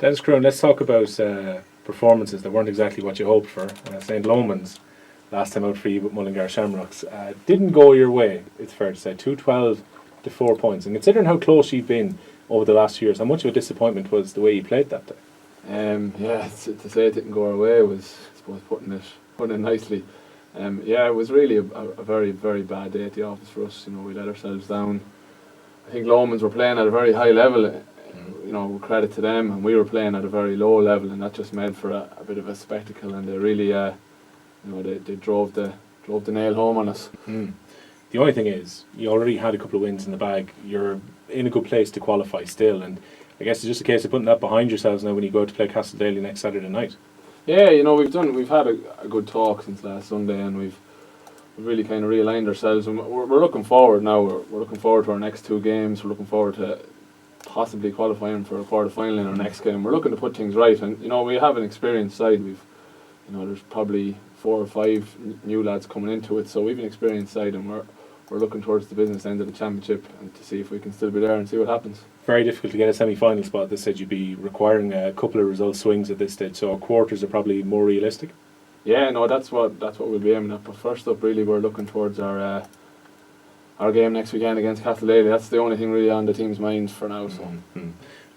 Dennis Corroon, let's talk about performances that weren't exactly what you hoped for. St. Lomans, last time out for you with Mullingar Shamrocks, didn't go your way, it's fair to say. 2-12 to 4 points. And considering how close you've been over the last few years, how much of a disappointment was the way you played that day? To say it didn't go our way was, I suppose, putting it nicely. It was really a very, very bad day at the office for us. We let ourselves down. I think Lomans were playing at a very high level, credit to them, and we were playing at a very low level, and that just made for a bit of a spectacle, and they really, they drove the nail home on us. The only thing is, you already had a couple of wins in the bag. You're in a good place to qualify still, and I guess it's just a case of putting that behind yourselves now when you go out to play Castledaly next Saturday night. Yeah, we've had a good talk since last Sunday, and we've really kind of realigned ourselves, and we're looking forward now. We're looking forward to our next two games. We're looking forward to possibly qualifying for a quarter final in our next game. We're looking to put things right, and we have an experienced side. There's probably 4 or 5 new lads coming into it, so we've an experienced side, and we're looking towards the business end of the championship and to see if we can still be there and see what happens. Very difficult to get a semi-final spot at this stage. You'd be requiring a couple of result swings at this stage, so quarters are probably more realistic. Yeah, no, that's what we'll be aiming at. But first up, really, we're looking towards our game next weekend against Castledaly. That's the only thing really on the team's mind for now. So,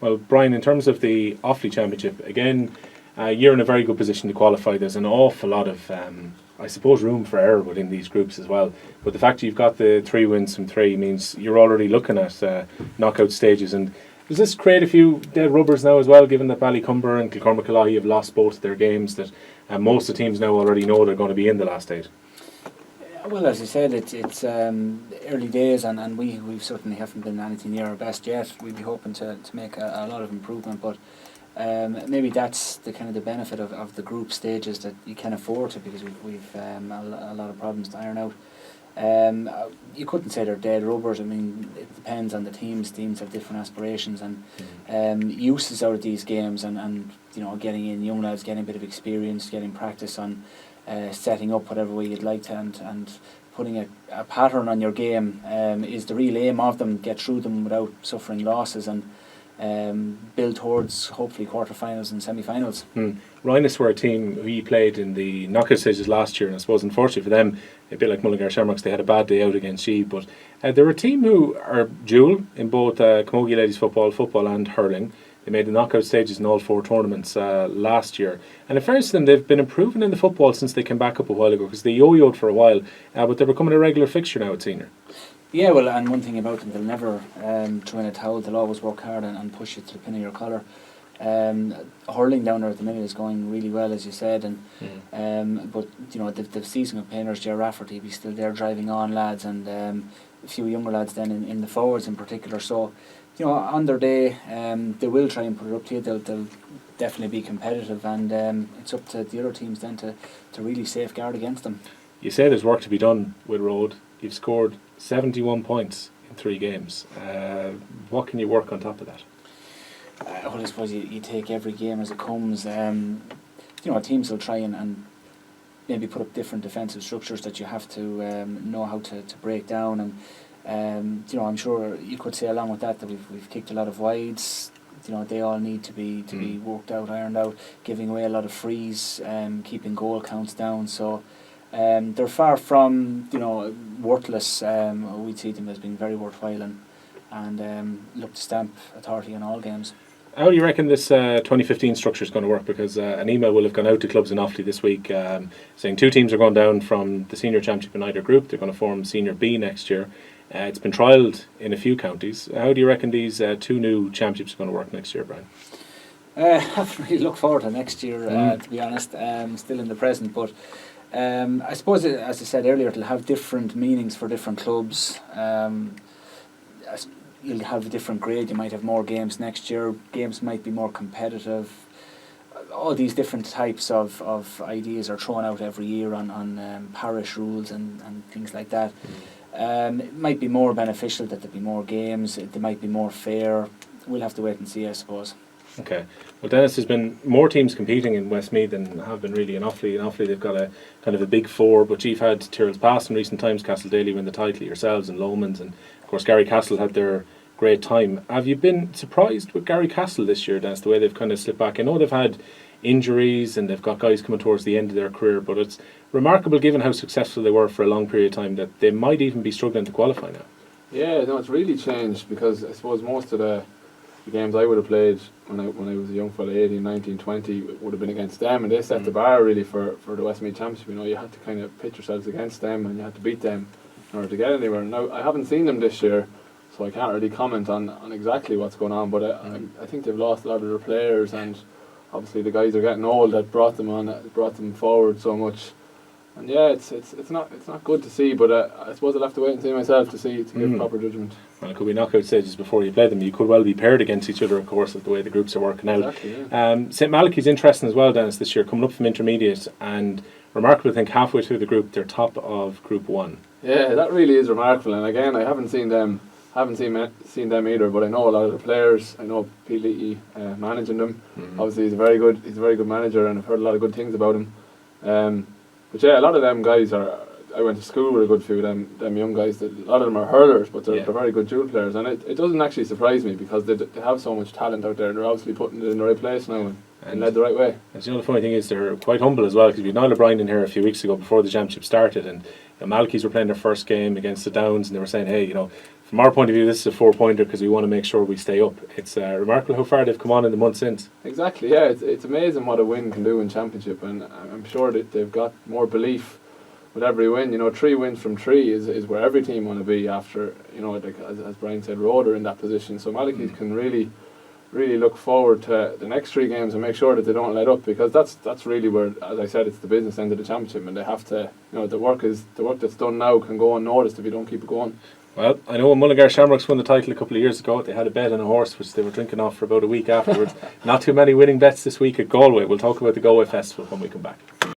Well, Brian, in terms of the Offaly Championship, again, you're in a very good position to qualify. There's an awful lot of, I suppose, room for error within these groups as well. But the fact you've got the 3 wins from 3 means you're already looking at knockout stages. And does this create a few dead rubbers now as well, given that Ballycumber and Kilcormac have lost both of their games, that most of the teams now already know they're going to be in the last 8? Well, as you said, it's early days, and we certainly haven't been anything near our best yet. We'd be hoping to make a lot of improvement, but maybe that's the kind of the benefit of the group stages, that you can afford to, because we've a lot of problems to iron out. You couldn't say they're dead rubbers. I mean, it depends on the teams. Teams have different aspirations and uses out of these games, and getting in young lads, getting a bit of experience, getting practice on setting up whatever way you'd like to, and putting a pattern on your game is the real aim of them. Get through them without suffering losses, and build towards hopefully quarterfinals and semi-finals. Rhinus were a team who he played in the knockout stages last year, and I suppose unfortunately for them, a bit like Mullingar Shamrocks, they had a bad day out against Sheed, but they're a team who are dual in both Camogie ladies football and hurling. They made the knockout stages in all 4 tournaments last year, and in fairness to them, they've been improving in the football since they came back up a while ago, because they yo-yoed for a while, but they're becoming a regular fixture now at senior. Yeah, well, and one thing about them, they'll never throw in a towel. They'll always work hard and push you to the pin of your collar. Hurling down there at the minute is going really well, as you said, and but the season of painters, Ger Rafferty, be still there driving on lads, and a few younger lads then in the forwards in particular. So, on their day, they will try and put it up to you. They'll definitely be competitive, and it's up to the other teams then to really safeguard against them. You say there's work to be done with Rhode. You've scored 71 points in 3 games. What can you work on top of that? Well, I suppose you take every game as it comes. Teams will try and maybe put up different defensive structures that you have to know how to break down. And I'm sure you could say along with that we've kicked a lot of wides. They all need to be worked out, ironed out. Giving away a lot of frees, keeping goal counts down. So. They're far from worthless. We see them as being very worthwhile, and look to stamp authority in all games. How do you reckon this 2015 structure is going to work? Because an email will have gone out to clubs in Offaly this week saying 2 teams are going down from the senior championship in either group. They're going to form Senior B next year. It's been trialled in a few counties. How do you reckon these 2 new championships are going to work next year, Brian? I haven't really looked forward to next year, to be honest. Still in the present, but I suppose, as I said earlier, it'll have different meanings for different clubs. You'll have a different grade. You might have more games next year. Games might be more competitive. All these different types of ideas are thrown out every year on parish rules and things like that. It might be more beneficial that there be more games. They might be more fair. We'll have to wait and see, I suppose. Okay. Well, Dennis, there's been more teams competing in Westmeath than have been really in Offaly. In Offaly, they've got a kind of a big 4, but you've had Tyrrell's Pass in recent times, Castledaly win the title, yourselves and Lomans, and of course Garry Castle had their great time. Have you been surprised with Gary Castle this year, Dennis, the way they've kind of slipped back? I know they've had injuries and they've got guys coming towards the end of their career, but it's remarkable given how successful they were for a long period of time that they might even be struggling to qualify now. Yeah, no, it's really changed, because I suppose most of the games I would have played when I was a young fella, 18, 19, 20, would have been against them, and they set the bar really for the Westmeath Championship. You know, you had to kind of pitch yourselves against them and you had to beat them in order to get anywhere. Now, I haven't seen them this year, so I can't really comment on exactly what's going on, but I think they've lost a lot of their players, and obviously the guys are getting old that brought them forward so much. And yeah, it's not good to see, but I suppose I'll have to wait and see myself to give proper judgment. Well, it could be knockout stages before you play them. You could well be paired against each other, of course, with the way the groups are working out. Exactly, yeah. St Malachy's interesting as well, Dennis, this year, coming up from intermediate, and remarkable, I think, halfway through the group, they're top of Group 1. Yeah, that really is remarkable. And again, I haven't seen them either, but I know a lot of the players. I know Pete Leahy managing them. Obviously, he's a very good manager, and I've heard a lot of good things about him. But yeah, a lot of them guys I went to school with a good few of them young guys. A lot of them are hurlers, but they're very good dual players, and it doesn't actually surprise me, because they have so much talent out there. They're obviously putting it in the right place now and led the right way. And you know, the funny thing is they're quite humble as well, because we had Niall O'Brien in here a few weeks ago before the championship started, and the Malachy's were playing their first game against the Downs, and they were saying, hey, you know, from our point of view, this is a 4-pointer because we want to make sure we stay up. It's remarkable how far they've come on in the month since. Exactly, yeah. It's amazing what a win can do in championship, and I'm sure that they've got more belief with every win. You know, 3 wins from 3 is where every team want to be after, you know, like, as Brian said, Rhode are in that position. So Malachy's can really look forward to the next 3 games and make sure that they don't let up, because that's really where, as I said, it's the business end of the championship, and they have to, you know, the work that's done now can go unnoticed if you don't keep it going. Well, I know when Mullingar Shamrocks won the title a couple of years ago, they had a bet on a horse which they were drinking off for about a week afterwards. Not too many winning bets this week at Galway. We'll talk about the Galway Festival when we come back.